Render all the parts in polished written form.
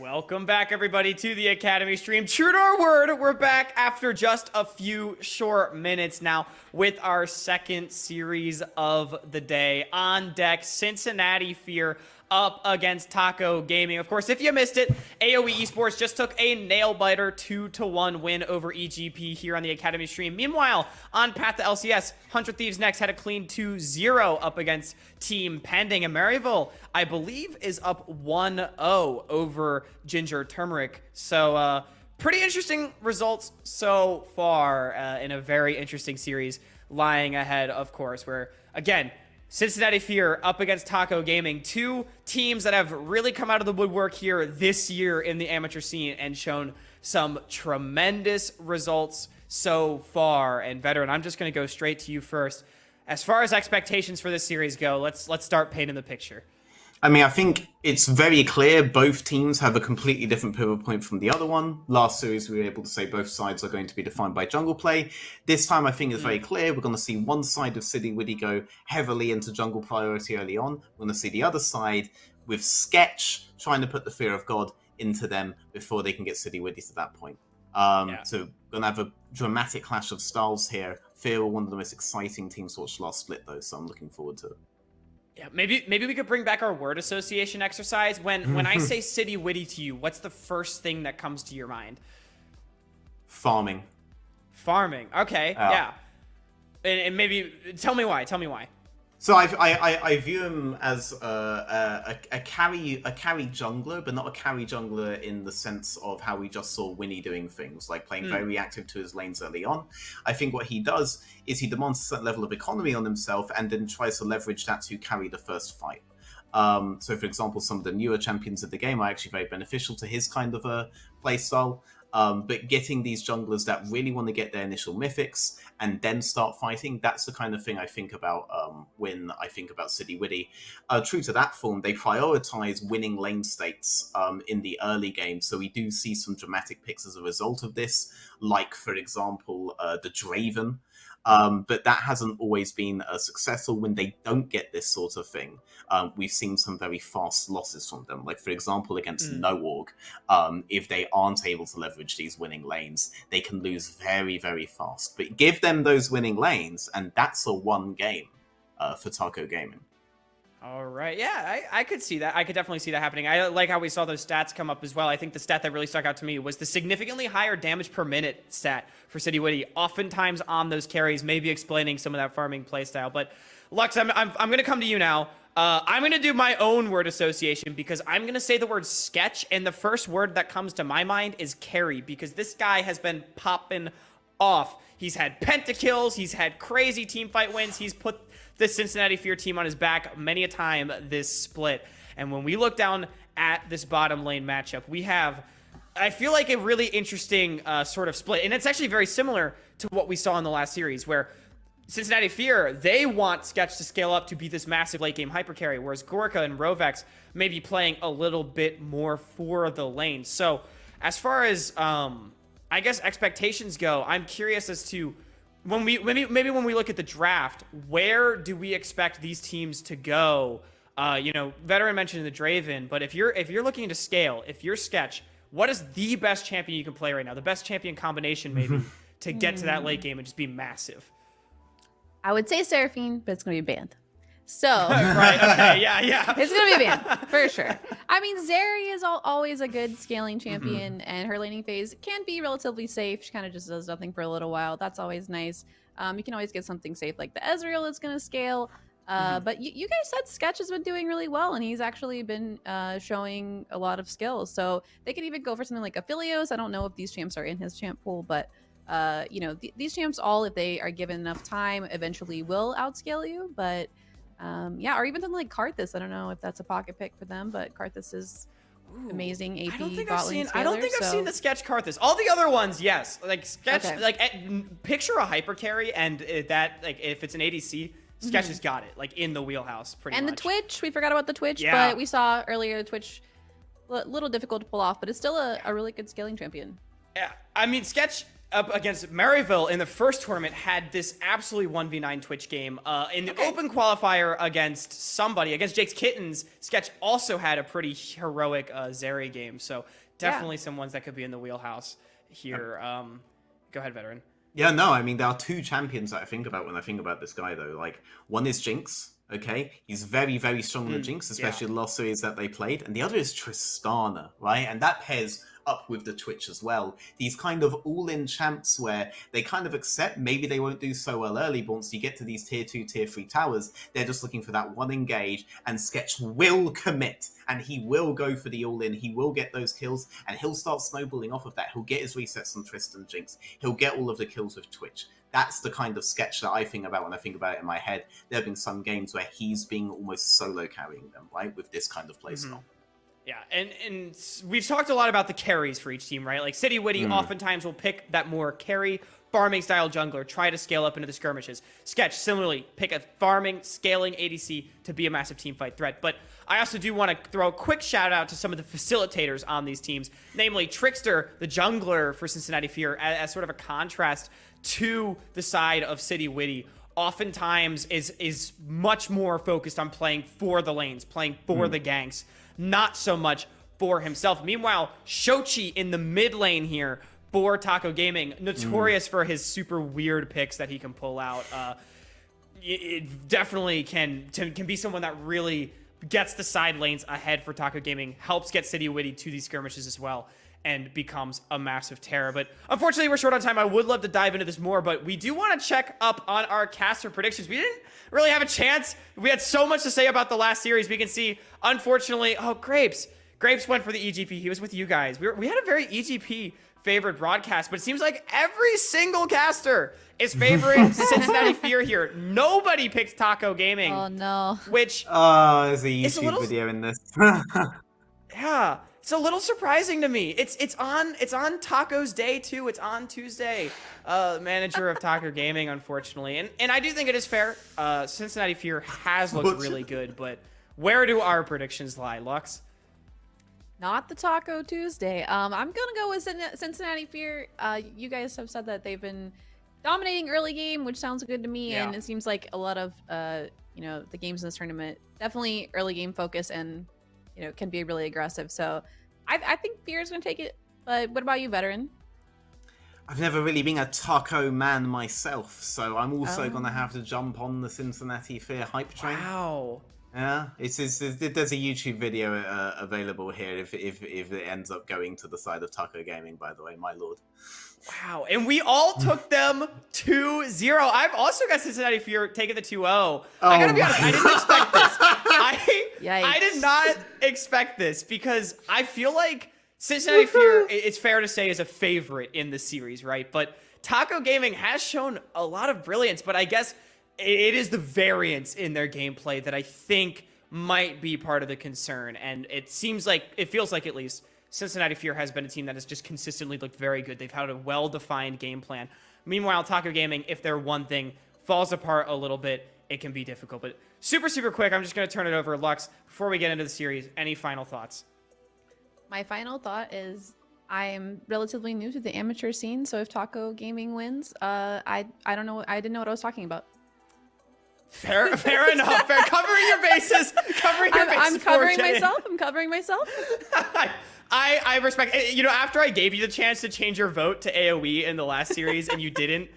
Welcome back, everybody, to the Academy stream. True to our word, we're back after just a few short minutes now with our second series of the day. On deck, Cincinnati Fear up against Taco Gaming. Of course, if you missed it, AoE Esports just took a nail-biter 2-1 win over EGP here on the Academy stream. Meanwhile, on path to LCS, 100 Thieves Next had a clean 2-0 up against Team Pending. And Maryville, I believe, is up 1-0 over Ginger Turmeric. So, pretty interesting results so far in a very interesting series lying ahead, of course, where, again, Cincinnati Fear up against Taco Gaming, two teams that have really come out of the woodwork here this year in the amateur scene and shown some tremendous results so far. And Veteran, I'm just going to go straight to you first. As far as expectations for this series go, let's start painting the picture. I mean, I think it's very clear both teams have a completely different pivot point from the other one. Last series, we were able to say both sides are going to be defined by jungle play. This time, I think it's very clear. We're going to see one side of City Witty go heavily into jungle priority early on. We're going to see the other side with Sketch trying to put the fear of God into them before they can get City Witty to that point. So we're going to have a dramatic clash of styles here. Fear were one of the most exciting teams to watch last split, though, so I'm looking forward to it. Yeah, maybe we could bring back our word association exercise. When I say City Witty to you, what's the first thing that comes to your mind? Farming. Farming. Okay. Yeah. And maybe tell me why. So I view him as a carry jungler, but not a carry jungler in the sense of how we just saw Winnie doing things, like playing very reactive to his lanes early on. I think what he does is he demands a certain level of economy on himself and then tries to leverage that to carry the first fight. So, for example, some of the newer champions of the game are actually very beneficial to his kind of a playstyle. But getting these junglers that really want to get their initial mythics and then start fighting, that's the kind of thing I think about when I think about City Witty. True to that form, they prioritize winning lane states in the early game, so we do see some dramatic picks as a result of this, like, for example, the Draven. But that hasn't always been successful when they don't get this sort of thing. We've seen some very fast losses from them. Like, for example, against No-Org, if they aren't able to leverage these winning lanes, they can lose very, very fast. But give them those winning lanes, and that's a one game for Taco Gaming. All right. Yeah, I could see that. I could definitely see that happening. I like how we saw those stats come up as well. I think the stat that really stuck out to me was the significantly higher damage per minute stat for City Witty, oftentimes on those carries, maybe explaining some of that farming playstyle. But Lux, I'm going to come to you now. I'm going to do my own word association because I'm going to say the word sketch, and the first word that comes to my mind is carry, because this guy has been popping off. He's had pentakills, he's had crazy team fight wins, he's put the Cincinnati Fear team on his back many a time this split. And when we look down at this bottom lane matchup, we have, I feel like, a really interesting sort of split. And it's actually very similar to what we saw in the last series, where Cincinnati Fear, they want Sketch to scale up to be this massive late game hyper carry, whereas Gorka and Rovex may be playing a little bit more for the lane. So as far as, I guess, expectations go, I'm curious as to when we look at the draft, where do we expect these teams to go? Veteran mentioned the Draven, but if you're looking to scale, if you're Sketch, what is the best champion you can play right now? The best champion combination maybe to get to that late game and just be massive. I would say Seraphine, but it's going to be banned. So right, okay, yeah. It's going to be banned for sure. I mean, Zeri is always a good scaling champion, and her laning phase can be relatively safe. She kind of just does nothing for a little while. That's always nice. You can always get something safe like the Ezreal that's going to scale. But you guys said Sketch has been doing really well, and he's actually been showing a lot of skills. So they could even go for something like Aphelios. I don't know if these champs are in his champ pool, but these champs all, if they are given enough time, eventually will outscale you. But or even something like Karthus. I don't know if that's a pocket pick for them, but Karthus is amazing AP. I don't think I've seen the Sketch Karthus. All the other ones, yes. Like Sketch, picture a hyper carry, and if it's an ADC, Sketch has got it, like, in the wheelhouse pretty much. And the Twitch, we forgot about the Twitch, but we saw earlier the Twitch, a little difficult to pull off, but it's still a really good scaling champion. Yeah, I mean, Sketch, up against Maryville in the first tournament had this absolutely 1v9 Twitch game. In the open qualifier against Jake's Kittens, Sketch also had a pretty heroic Zeri game. So definitely some ones that could be in the wheelhouse here. Go ahead, veteran. Yeah, no, I mean, there are two champions that I think about when I think about this guy, though. Like, one is Jinx, okay? He's very, very strong on the Jinx, especially the last series that they played. And the other is Tristana, right? And that pairs up with the Twitch as well. These kind of all-in champs where they kind of accept maybe they won't do so well early, but once you get to these tier 2, tier 3 towers, they're just looking for that one engage, and Sketch will commit, and he will go for the all-in, he will get those kills, and he'll start snowballing off of that. He'll get his resets on Tristan Jinx, he'll get all of the kills with Twitch. That's the kind of Sketch that I think about when I think about it in my head. There have been some games where he's been almost solo carrying them, right, with this kind of playstyle. Yeah, and we've talked a lot about the carries for each team, right? Like City Witty oftentimes will pick that more carry farming style jungler, try to scale up into the skirmishes. Sketch, similarly, pick a farming, scaling ADC to be a massive team fight threat. But I also do want to throw a quick shout out to some of the facilitators on these teams, namely Trickster, the jungler for Cincinnati Fear, as sort of a contrast to the side of City Witty. Oftentimes is much more focused on playing for the lanes, playing for the ganks, not so much for himself. Meanwhile, Shochi in the mid lane here for Taco Gaming, notorious for his super weird picks that he can pull out. It definitely can be someone that really gets the side lanes ahead for Taco Gaming, helps get City Witty to these skirmishes as well, and becomes a massive terror. But unfortunately, we're short on time. I would love to dive into this more, but we do want to check up on our caster predictions. We didn't really have a chance. We had so much to say about the last series. We can see, unfortunately, Grapes went for the EGP. He was with you guys. We had a very EGP favored broadcast, but it seems like every single caster is favoring Cincinnati Fear here. Nobody picked Taco Gaming. Oh no. Which there's a YouTube video in this. yeah, it's a little surprising to me. It's on Taco's day too. It's on Tuesday. Manager of Taco Gaming, unfortunately, and I do think it is fair. Cincinnati Fear has looked really good, but where do our predictions lie, Lux? Not the Taco Tuesday. I'm gonna go with Cincinnati Fear. You guys have said that they've been dominating early game, which sounds good to me, and it seems like a lot of the games in this tournament definitely early game focus and can be really aggressive. So I think Fear is gonna take it. But what about you, veteran? I've never really been a Taco man myself, so I'm also gonna have to jump on the Cincinnati Fear hype train. Wow. Yeah, there's a YouTube video available here if it ends up going to the side of Taco Gaming, by the way, my lord. Wow, and we all took them 2-0. I've also got Cincinnati Fear taking the 2-0. I gotta be honest, I didn't expect this. I did not expect this because I feel like Cincinnati Fear, it's fair to say, is a favorite in the series, right? But Taco Gaming has shown a lot of brilliance, but I guess it is the variance in their gameplay that I think might be part of the concern. And it feels like at least Cincinnati Fear has been a team that has just consistently looked very good. They've had a well-defined game plan. Meanwhile, Taco Gaming, if their one thing falls apart a little bit, it can be difficult. But super, super quick, I'm just going to turn it over. Lux, before we get into the series, any final thoughts? My final thought is I'm relatively new to the amateur scene, so if Taco Gaming wins, I don't know. I didn't know what I was talking about. Fair enough. Fair. Covering your bases. I'm covering myself. I'm covering myself. I respect. After I gave you the chance to change your vote to AOE in the last series and you didn't,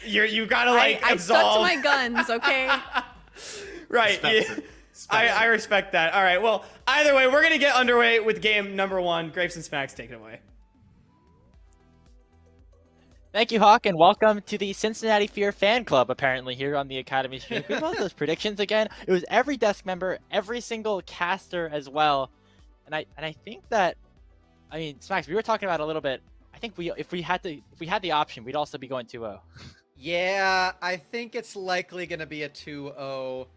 you gotta I stuck to my guns. Okay. Right. I respect that. All right. Well, either way, we're gonna get underway with game number 1. Grapes and Smacks, take it away. Thank you, Hawk, and welcome to the Cincinnati Fear fan club, apparently, here on the Academy stream. We love those predictions again. It was every desk member, every single caster as well. And I think that, Smacks, we were talking about it a little bit. I think if we had the option, we'd also be going 2-0. Yeah, I think it's likely going to be a 2-0.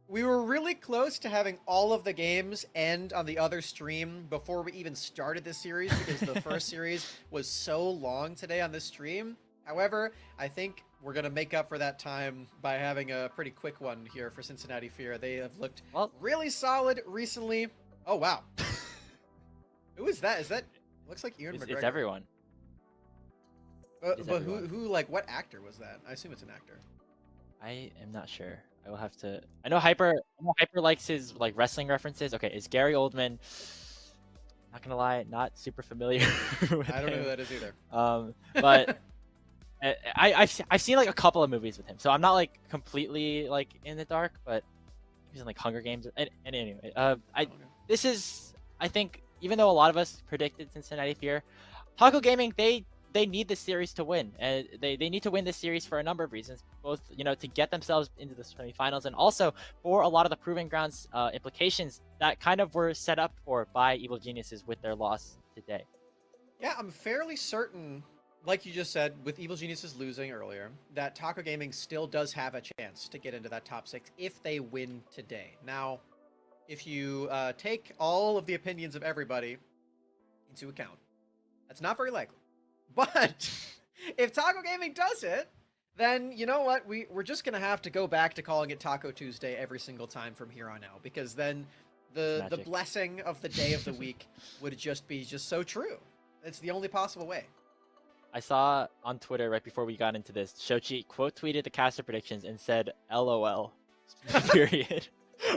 We were really close to having all of the games end on the other stream before we even started this series because the first series was so long today on this stream. However, I think we're going to make up for that time by having a pretty quick one here for Cincinnati Fear. They have looked really solid recently. Oh, wow. Who is that? Looks like Ian McGregor. It's everyone. is But everyone. who, like, what actor was that? I assume it's an actor. I am not sure. I will have to. I know Hyper likes his like wrestling references. Okay, is Gary Oldman? Not gonna lie, not super familiar with I don't know him. who that is either. But I've seen like a couple of movies with him, so I'm not like completely like in the dark. But he's in like Hunger Games. And anyway, Okay. this is, I think, even though a lot of us predicted Cincinnati Fear, Taco Gaming, they need this series to win, and they need to win this series for a number of reasons, both to get themselves into the semifinals, and also for a lot of the proving grounds implications that kind of were set up for by Evil Geniuses with their loss today. Yeah, I'm fairly certain, like you just said, with Evil Geniuses losing earlier, that Taco Gaming still does have a chance to get into that top 6 if they win today. Now, if you take all of the opinions of everybody into account, that's not very likely. But if Taco Gaming does it, then you know what? We're just going to have to go back to calling it Taco Tuesday every single time from here on out, because then the Magic. blessing of the day of the week would just be so true. It's the only possible way. I saw on Twitter right before we got into this, Shochi quote tweeted the caster predictions and said "LOL," period,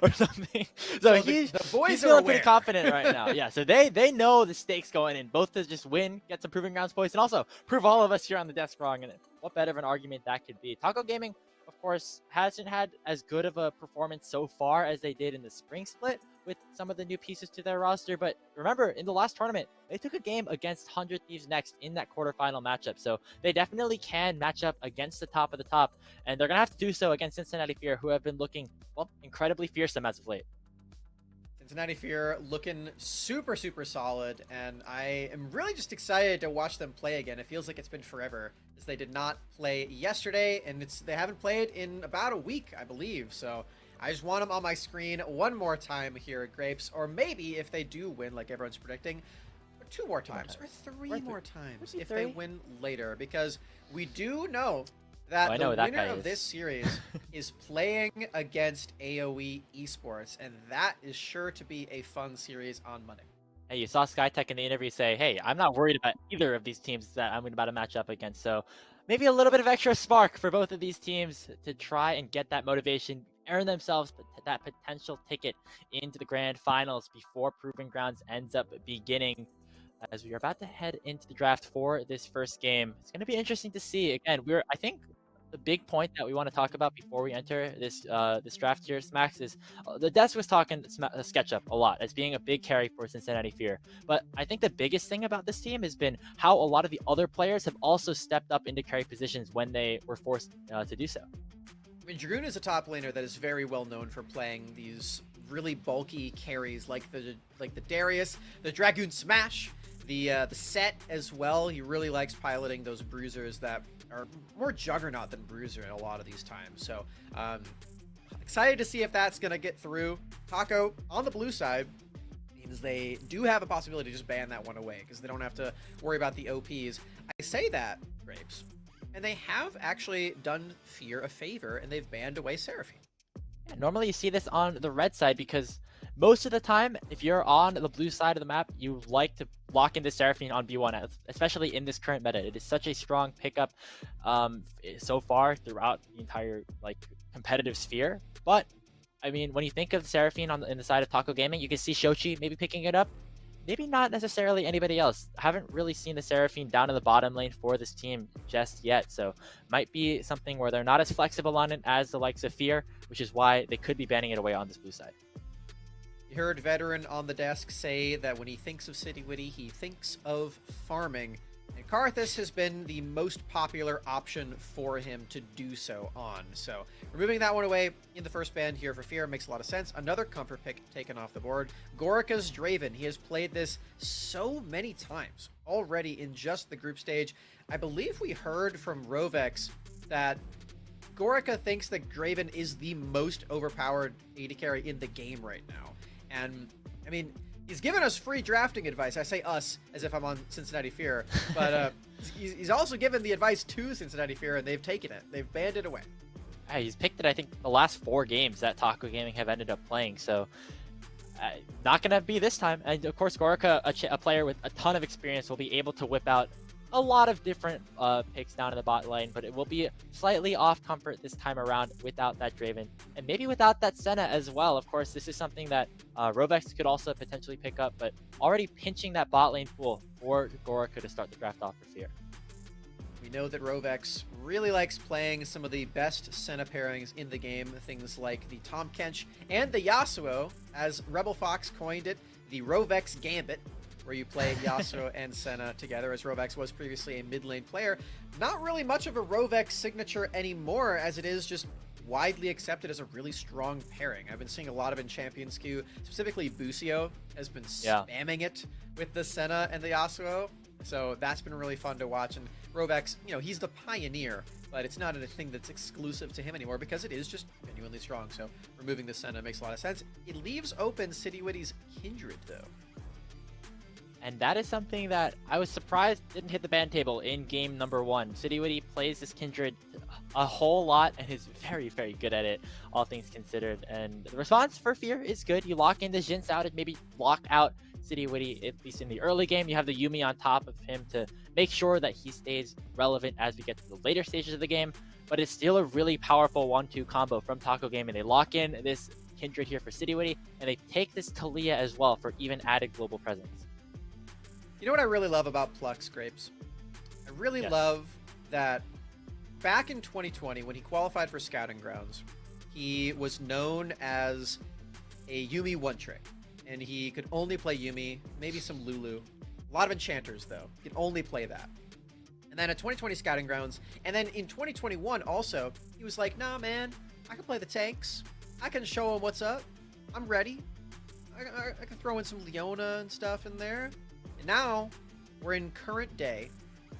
or something. So the boys he's are feeling pretty aware. confident right now. Yeah, so they know the stakes going in, both to just win, get some proving grounds points, and also prove all of us here on the desk wrong. And what better of an argument that could be? Taco Gaming, of course, hasn't had as good of a performance so far as they did in the spring split with some of the new pieces to their roster. But remember, in the last tournament, they took a game against 100 Thieves Next in that quarterfinal matchup. So they definitely can match up against the top of the top. And they're going to have to do so against Cincinnati Fear, who have been looking, well, incredibly fearsome as of late. Cincinnati Fear looking super, super solid, and I am really just excited to watch them play again. It feels like it's been forever, as they did not play yesterday, and they haven't played in about a week, I believe. So I just want them on my screen one more time here at Grapes, or maybe if they do win, like everyone's predicting, 2 more times, or 3 more times if they win later, because we do know that the winner of this series is playing against AoE Esports, and that is sure to be a fun series on Monday. Hey, you saw SkyTech in the interview say, hey, I'm not worried about either of these teams that I'm about to match up against. So maybe a little bit of extra spark for both of these teams to try and get that motivation, earn themselves that potential ticket into the grand finals before Proving Grounds ends up beginning. As we are about to head into the draft for this first game, it's going to be interesting to see. Again, I think the big point that we want to talk about before we enter this draft here, Smacks, is the desk was talking SketchUp a lot as being a big carry for Cincinnati Fear. But I think the biggest thing about this team has been how a lot of the other players have also stepped up into carry positions when they were forced to do so. I mean, Dragoon is a top laner that is very well known for playing these really bulky carries like the Darius, the Dragoon Smash, the Set as well. He really likes piloting those bruisers that are more Juggernaut than Bruiser in a lot of these times. So excited to see if that's going to get through. Taco on the blue side means they do have a possibility to just ban that one away because they don't have to worry about the OPs. I say that, Grapes, and they have actually done Fear a favor and they've banned away Seraphine. Yeah, normally you see this on the red side because most of the time, if you're on the blue side of the map, you like to lock into Seraphine on B1, especially in this current meta. It is such a strong pickup so far throughout the entire competitive sphere. But I mean, when you think of Seraphine in the side of Taco Gaming, you can see Shochi maybe picking it up. Maybe not necessarily anybody else. I haven't really seen the Seraphine down in the bottom lane for this team just yet. So might be something where they're not as flexible on it as the likes of Fear, which is why they could be banning it away on this blue side. You heard Veteran on the desk say that when he thinks of City Witty, he thinks of farming. And Karthus has been the most popular option for him to do so on. So removing that one away in the first ban here for Fear makes a lot of sense. Another comfort pick taken off the board. Gorika's Draven. He has played this so many times already in just the group stage. I believe we heard from Rovex that Gorika thinks that Draven is the most overpowered AD carry in the game right now. And I mean, he's given us free drafting advice. I say us as if I'm on Cincinnati Fear, but he's also given the advice to Cincinnati Fear, and they've taken it. They've banned it away. Yeah, he's picked it, I think, the last 4 games that Taco Gaming have ended up playing. So not going to be this time. And of course, Gorika, a player with a ton of experience, will be able to whip out a lot of different picks down in the bot lane, but it will be slightly off comfort this time around without that Draven, and maybe without that Senna as well. Of course, this is something that Rovex could also potentially pick up, but already pinching that bot lane pool for Gorica to start the draft off for Fear. We know that Rovex really likes playing some of the best Senna pairings in the game, things like the Tahm Kench and the Yasuo, as Rebel Fox coined it, the Rovex Gambit, where you play Yasuo and Senna together, as Rovex was previously a mid lane player. Not really much of a Rovex signature anymore, as it is just widely accepted as a really strong pairing. I've been seeing a lot of in Champion Skew, specifically Busio has been spamming it with the Senna and the Yasuo. So that's been really fun to watch. And Rovex, you know, he's the pioneer, but it's not a thing that's exclusive to him anymore because it is just genuinely strong. So removing the Senna makes a lot of sense. It leaves open Citywitty's Kindred, though. And that is something that I was surprised didn't hit the ban table in game number 1. Citywitty plays this Kindred a whole lot and is very, very good at it, all things considered. And the response for Fear is good. You lock in the Jinx out and maybe lock out Citywitty, at least in the early game. You have the Yuumi on top of him to make sure that he stays relevant as we get to the later stages of the game. But it's still a really powerful 1-2 combo from Taco Gaming. They lock in this Kindred here for Citywitty, and they take this Talia as well for even added global presence. You know what I really love about Plux, Grapes? I really love that back in 2020, when he qualified for Scouting Grounds, he was known as a Yuumi one-trick. And he could only play Yuumi, maybe some Lulu. A lot of enchanters, though. He could only play that. And then at 2020 Scouting Grounds, and then in 2021 also, he was like, nah, man, I can play the tanks. I can show him what's up. I'm ready. I can throw in some Leona and stuff in there. And now we're in current day,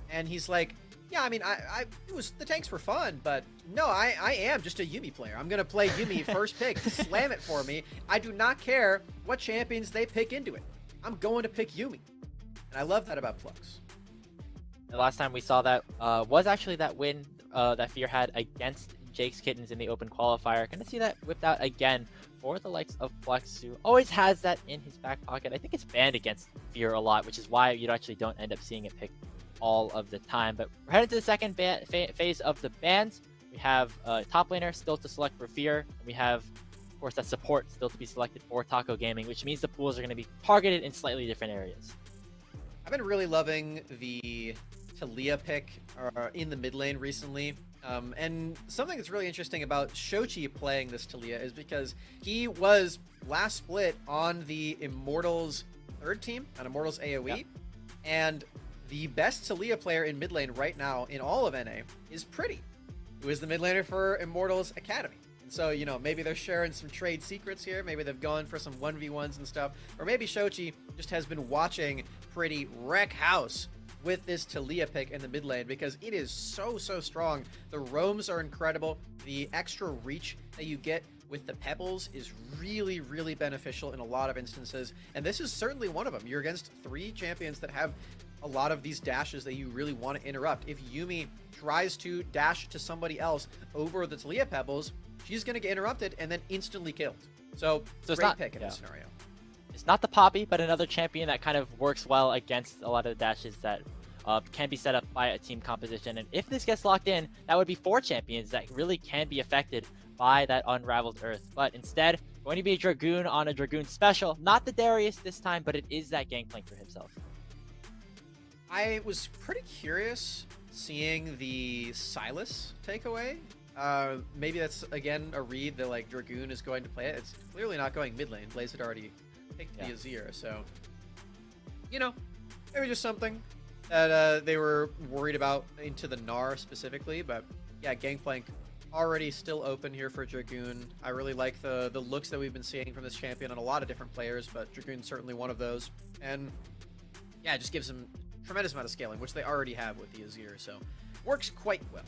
and he's like, yeah, I mean, the tanks were fun, but no, I am just a Yuumi player. I'm gonna play Yuumi first pick, slam it for me. I do not care what champions they pick into it. I'm going to pick Yuumi, and I love that about Plux. The last time we saw that was actually that win that Fear had against Jake's Kittens in the open qualifier. Gonna see that whipped out again for the likes of Plux, who always has that in his back pocket. I think it's banned against Fear a lot, which is why you actually don't end up seeing it picked all of the time. But we're heading to the second phase of the bans. We have top laner still to select for Fear, and we have, of course, that support still to be selected for Taco Gaming, which means the pools are going to be targeted in slightly different areas. I've been really loving the Talia pick in the mid lane recently. And something that's really interesting about Shochi playing this Talia is because he was last split on the Immortals third team, on Immortals AoE, and the best Talia player in mid lane right now in all of NA is Pretty, who is the mid laner for Immortals Academy. And so, you know, maybe they're sharing some trade secrets here. Maybe they've gone for some 1v1s and stuff. Or maybe Shochi just has been watching Pretty wreck house with this Talia pick in the mid lane because it is so strong. The roams are incredible. The extra reach that you get with the pebbles is really beneficial in a lot of instances. And this is certainly one of them. You're against 3 champions that have a lot of these dashes that you really want to interrupt. If Yuumi tries to dash to somebody else over the Talia pebbles, she's going to get interrupted and then instantly killed. So it's great not, pick in this scenario. It's not the Poppy, but another champion that kind of works well against a lot of the dashes that can be set up by a team composition. And if this gets locked in, that would be 4 champions that really can be affected by that Unraveled Earth. But instead, going to be a Dragoon on a Dragoon special. Not the Darius this time, but it is that Gangplank for himself. I was pretty curious seeing the Silas takeaway. Maybe that's, again, a read that, like, Dragoon is going to play it. It's clearly not going mid lane. Blaze had already picked the Azir, so, you know, maybe just something that they were worried about into the Gnar specifically. But, yeah, Gangplank already still open here for Dragoon. I really like the looks that we've been seeing from this champion on a lot of different players, but Dragoon's certainly one of those. And, yeah, it just gives them tremendous amount of scaling, which they already have with the Azir, so works quite well.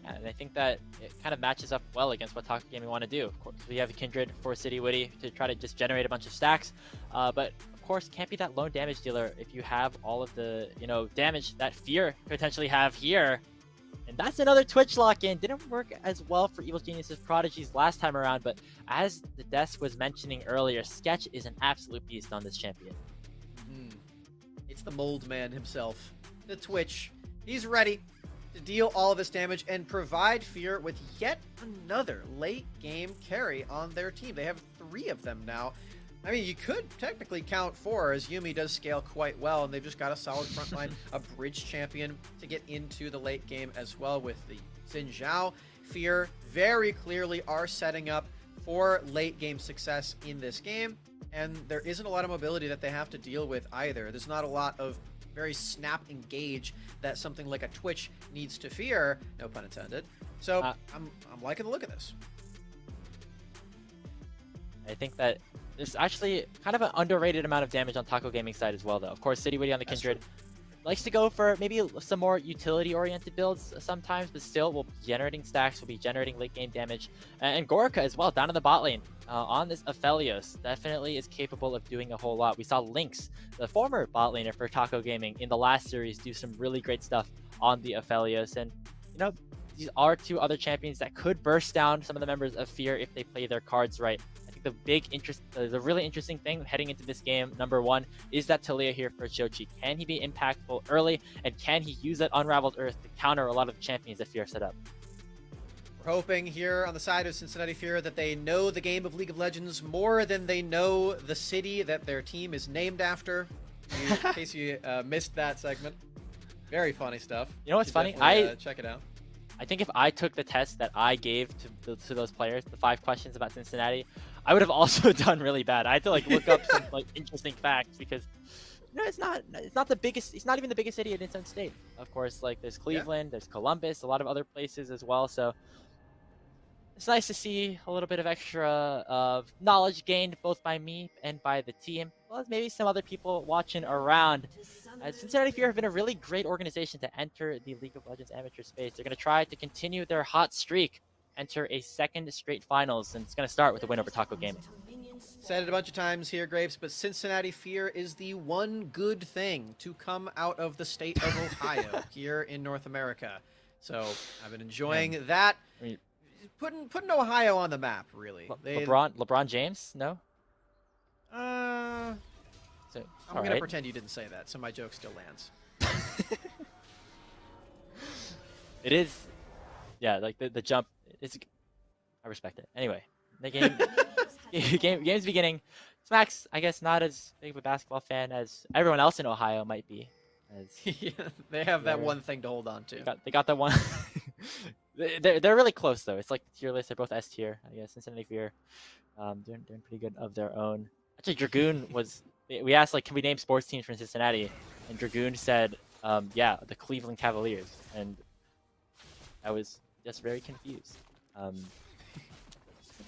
Yeah, and I think that it kind of matches up well against what Taco Gaming want to do. Of course, we have a Kindred for Citywitty to try to just generate a bunch of stacks, but of course, can't be that lone damage dealer if you have all of the, you know, damage that Fear potentially have here. And that's another Twitch lock-in. Didn't work as well for Evil Genius's Prodigies last time around, but as the desk was mentioning earlier, Sketch is an absolute beast on this champion. It's the mold man himself. the Twitch. He's ready to deal all of this damage and provide Fear with yet another late game carry on their team. They have 3 of them now. I mean, you could technically count 4, as Yuumi does scale quite well, and they've just got a solid front line, a bridge champion to get into the late game as well with the Xin Zhao. Fear very clearly are setting up for late game success in this game, and there isn't a lot of mobility that they have to deal with either. There's not a lot of very snap engage that something like a Twitch needs to fear, no pun intended. So I'm liking the look of this. I think that there's actually kind of an underrated amount of damage on Taco Gaming's side as well, though. Of course, City Witty on the Kindred likes to go for maybe some more utility-oriented builds sometimes, but still will be generating stacks, will be generating late-game damage. And Gorka as well, down in the bot lane on this Aphelios, definitely is capable of doing a whole lot. We saw Lynx, the former bot laner for Taco Gaming, in the last series do some really great stuff on the Aphelios. And, you know, these are 2 other champions that could burst down some of the members of Fear if they play their cards right. The really interesting thing heading into this game, number 1, is that Talia here for Chochi. Can he be impactful early, and can he use that Unraveled Earth to counter a lot of the champions that Fear set up? We're hoping here on the side of Cincinnati Fear that they know the game of League of Legends more than they know the city that their team is named after. In case you missed that segment. Very funny stuff. You know what's funny? Check it out. I think if I took the test that I gave to those players, the 5 questions about Cincinnati, I would have also done really bad. I had to like look up some like interesting facts because it's not the biggest. It's not even the biggest city in its own state. Of course, like there's Cleveland, there's Columbus, a lot of other places as well. So it's nice to see a little bit of extra knowledge gained both by me and by the team, as well as maybe some other people watching around. Cincinnati Fear have been a really great organization to enter the League of Legends amateur space. They're going to try to continue their hot streak, enter a 2nd straight finals, and it's going to start with a win over Taco Gaming. Said it a bunch of times here, Grapes, but Cincinnati Fear is the one good thing to come out of the state of Ohio here in North America. So I've been enjoying that. I mean, putting Ohio on the map, really. LeBron James? No? So, I'm going to pretend you didn't say that, so my joke still lands. It is, yeah, like the jump, I respect it. Anyway, the game's beginning. Smax, I guess, not as big of a basketball fan as everyone else in Ohio might be. Yeah, they have that one thing to hold on to. They got that one. They're really close, though. It's like the tier list. They're both S tier, I guess. Cincinnati Fear doing pretty good of their own. Actually, Dragoon was... We asked, like, can we name sports teams from Cincinnati? And Dragoon said, yeah, the Cleveland Cavaliers. And I was just very confused.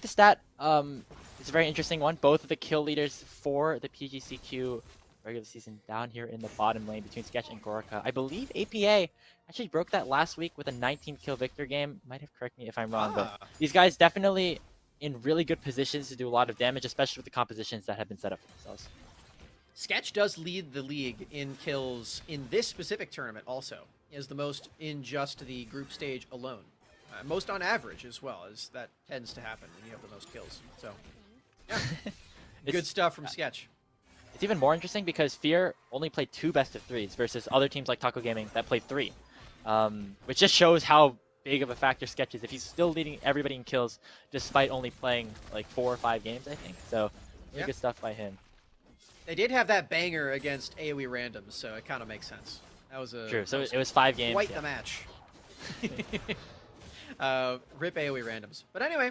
The stat is a very interesting one. Both of the kill leaders for the PGCQ regular season down here in the bottom lane between Sketch and Gorka. I believe APA actually broke that last week with a 19-kill victor game. Might have corrected me if I'm wrong, but these guys definitely in really good positions to do a lot of damage, especially with the compositions that have been set up for themselves. Sketch does lead the league in kills in this specific tournament also. He has the most in just the group stage alone. Most on average as well, as that tends to happen when you have the most kills. So, yeah. Good stuff from Sketch. It's even more interesting because Fear only played 2 best-of-3s versus other teams like Taco Gaming that played 3. Which just shows how big of a factor Sketch is if he's still leading everybody in kills despite only playing like 4 or 5 games, I think. So, really good stuff by him. They did have that banger against AoE randoms, so it kind of makes sense. That was a... True, so it was 5 games. Quite the match. Rip AoE randoms. But anyway,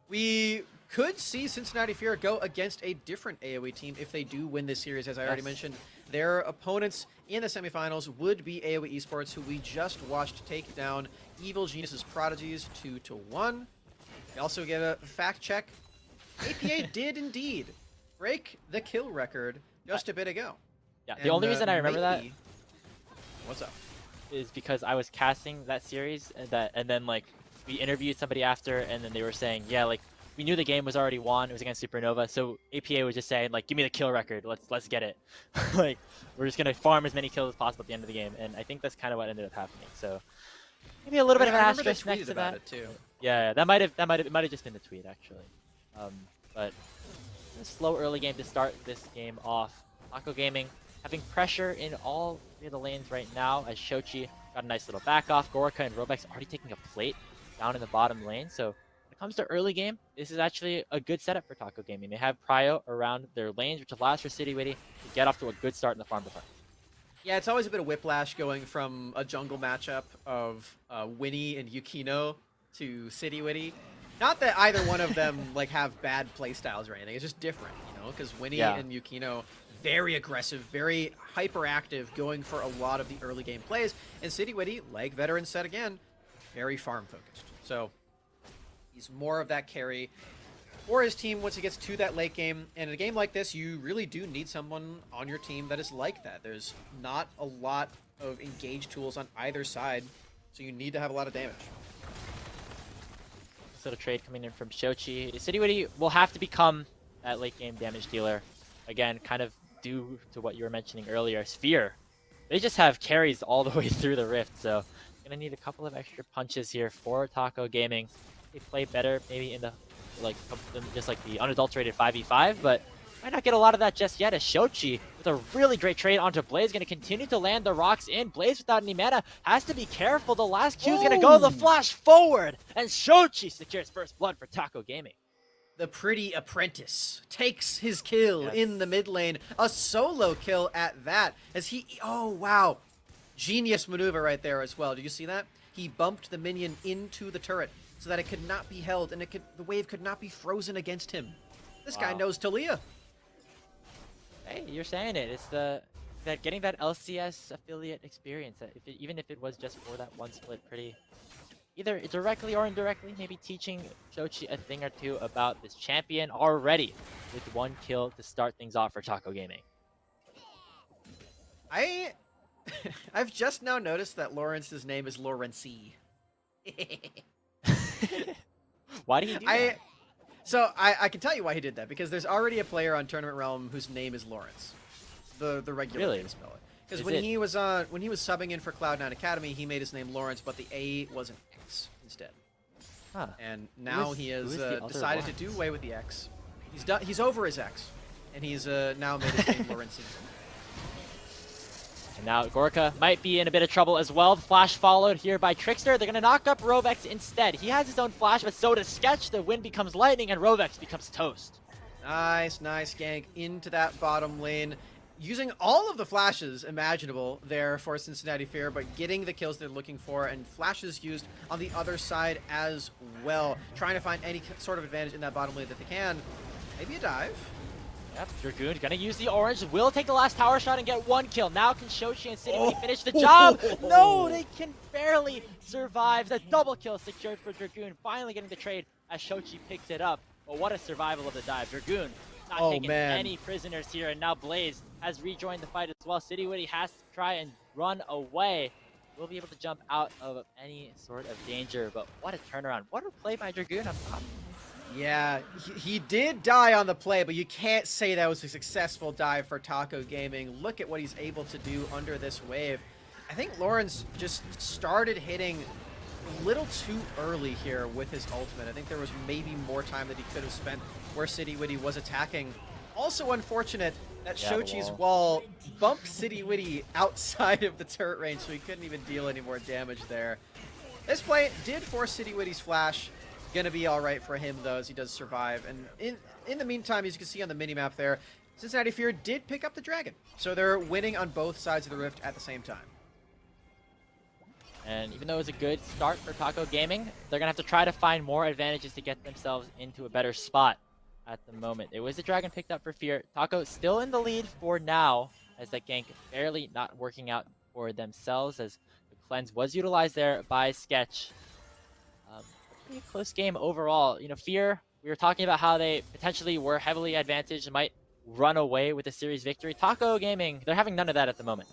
we could see Cincinnati Fear go against a different AoE team if they do win this series. As I already mentioned, their opponents in the semifinals would be AoE Esports, who we just watched take down Evil Genius's Prodigies 2-1. We also get a fact check. APA did indeed break the kill record just a bit ago. Yeah, the only reason I remember that... What's up? Is because I was casting that series and then like we interviewed somebody after and then they were saying, yeah, like we knew the game was already won, it was against Supernova, so APA was just saying like, give me the kill record, let's get it. Like we're just gonna farm as many kills as possible at the end of the game, and I think that's kind of what ended up happening. So maybe a little bit of an asterisk next to that. It too. Yeah, that might have just been the tweet actually. But a slow early game to start this game off. Taco Gaming having pressure in all three of the lanes right now as Shochi got a nice little back off. Gorka and Robex already taking a plate down in the bottom lane. So when it comes to early game, this is actually a good setup for Taco Gaming. They have Prio around their lanes, which allows for City Witty to get off to a good start in the farm department. Yeah, it's always a bit of whiplash going from a jungle matchup of Winnie and Yukino to City Witty. Not that either one of them like have bad playstyles or anything. It's just different, you know, because Winnie and Yukino very aggressive, very hyperactive, going for a lot of the early game plays, and City Witty, like Veteran said again, very farm focused. So he's more of that carry for his team once he gets to that late game. And in a game like this, you really do need someone on your team that is like that. There's not a lot of engaged tools on either side, so you need to have a lot of damage. Little trade coming in from Shochi. City Witty will have to become that late game damage dealer. Again, kind of due to what you were mentioning earlier. Sphere, they just have carries all the way through the rift, so gonna need a couple of extra punches here for Taco Gaming. They play better maybe in the just like the unadulterated 5v5, but might not get a lot of that just yet as Shochi with a really great trade onto Blaze, going to continue to land the rocks in. Blaze without any mana has to be careful. The last Q is going to go the flash forward, and Shochi secures first blood for Taco Gaming. The pretty apprentice takes his kill in the mid lane, a solo kill at that, as he, oh wow, genius maneuver right there as well. Did you see that? He bumped the minion into the turret so that it could not be held and the wave could not be frozen against him. This guy knows Talia. Hey, you're saying it. It's that getting that LCS affiliate experience. That even if it was just for that one split, pretty either directly or indirectly, maybe teaching Shochi a thing or two about this champion already with one kill to start things off for Taco Gaming. I've just now noticed that Lawrence's name is Lawrencey. Why do you do that? So I can tell you why he did that, because there's already a player on Tournament Realm whose name is Lawrence, the regular way to spell it. Because when he was subbing in for Cloud9 Academy, he made his name Lawrence, but the A was an X instead. Huh. And now he has decided to do away with the X. He's over his X, and he's now made his name Lawrence. And now Gorka might be in a bit of trouble as well. The flash followed here by Trickster. They're going to knock up Rovex instead. He has his own flash, but so does Sketch. The wind becomes lightning, and Rovex becomes toast. Nice gank into that bottom lane. Using all of the flashes imaginable there for Cincinnati Fear, but getting the kills they're looking for, and flashes used on the other side as well. Trying to find any sort of advantage in that bottom lane that they can. Maybe a dive. Yep, Dragoon gonna use the orange, will take the last tower shot and get one kill. Now can Shochi and City Witty finish the job? No, they can barely survive. The double kill secured for Dragoon, finally getting the trade as Shochi picks it up. But what a survival of the dive. Dragoon not taking any prisoners here, and now Blaze has rejoined the fight as well. City Witty has to try and run away. Will be able to jump out of any sort of danger, but what a turnaround. What a play by Dragoon on top. Yeah, he did die on the play, but you can't say that was a successful dive for Taco Gaming. Look at what he's able to do under this wave. I think Lawrence just started hitting a little too early here with his ultimate. I think there was maybe more time that he could have spent where City Witty was attacking. Also unfortunate that Shochi's wall bumped City Witty outside of the turret range, so he couldn't even deal any more damage there. This play did force City Witty's flash. Gonna be all right for him though, as he does survive. And in the meantime, as you can see on the minimap there, Cincinnati Fear did pick up the dragon, so they're winning on both sides of the rift at the same time. And even though it was a good start for Taco Gaming, they're gonna have to try to find more advantages to get themselves into a better spot at the moment. It was the dragon picked up for Fear. Taco still in the lead for now, as that gank barely not working out for themselves, as the cleanse was utilized there by Sketch. Pretty close game overall. You know, Fear, we were talking about how they potentially were heavily advantaged and might run away with a series victory. Taco Gaming, they're having none of that at the moment.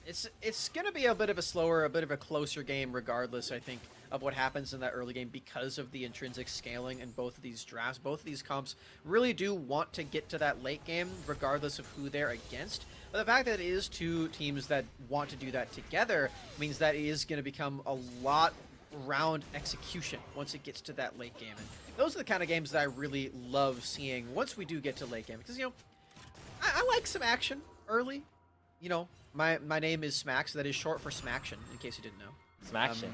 It's going to be a bit of a slower, a bit of a closer game regardless, I think, of what happens in that early game because of the intrinsic scaling in both of these drafts. Both of these comps really do want to get to that late game regardless of who they're against. But the fact that it is two teams that want to do that together means that it is going to become a lot round execution once it gets to that late game. And those are the kind of games that I really love seeing once we do get to late game, because, you know, I like some action early. You know, my name is Smacks. That is short for Smaction, in case you didn't know. Smaction.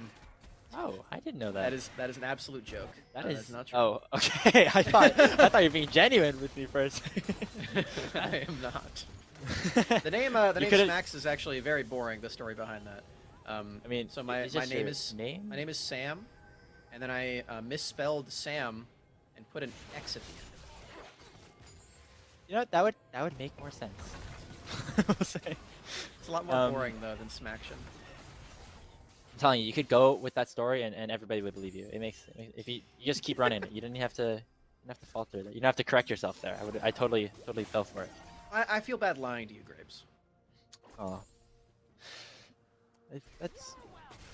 Oh, I didn't know that. That is an absolute joke. That is that's not true. Oh, okay. I thought you were being genuine with me first. I am not. The name could've- Smacks is actually very boring. The story behind that. I mean, so my it's just name your is name? my name is Sam, and then I misspelled Sam and put an X at the end. You know what? That would make more sense. We'll say. It's a lot more boring though than Smaction. I'm telling you, you could go with that story and everybody would believe you. It makes if you just keep running it. You didn't have to falter there. You don't have to correct yourself there. I totally fell for it. I feel bad lying to you, Grapes. Oh.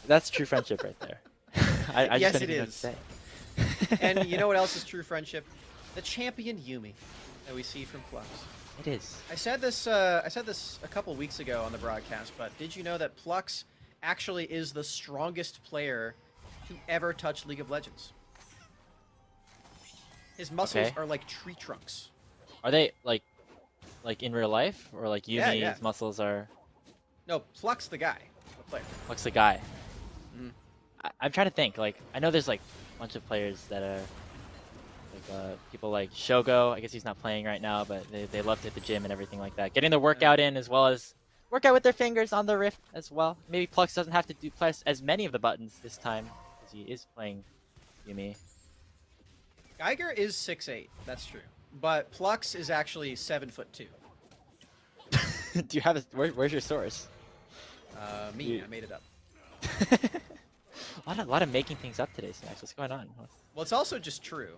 That's true friendship right there. I Yes, just it don't even know what is. to say. And you know what else is true friendship? The champion Yumi that we see from Flux. It is. I said this a couple weeks ago on the broadcast, but did you know that Plux actually is the strongest player to ever touch League of Legends? His muscles Okay. are like tree trunks. Are they like in real life or like Yumi's Yeah. muscles are? No, Plux the guy, the player. What's the guy? Mhm. I'm trying to think. Like I know there's like a bunch of players that are like people like Shogo. I guess he's not playing right now, but they love to hit the gym and everything like that. Getting their workout in as well as work out with their fingers on the Rift as well. Maybe Plux doesn't have to press as many of the buttons this time because he is playing Yumi. Geiger is 6'8", that's true. But Plux is actually 7'2". Do you have where's your source? I made it up. a lot of making things up today, Snacks. What's going on? Well, it's also just true.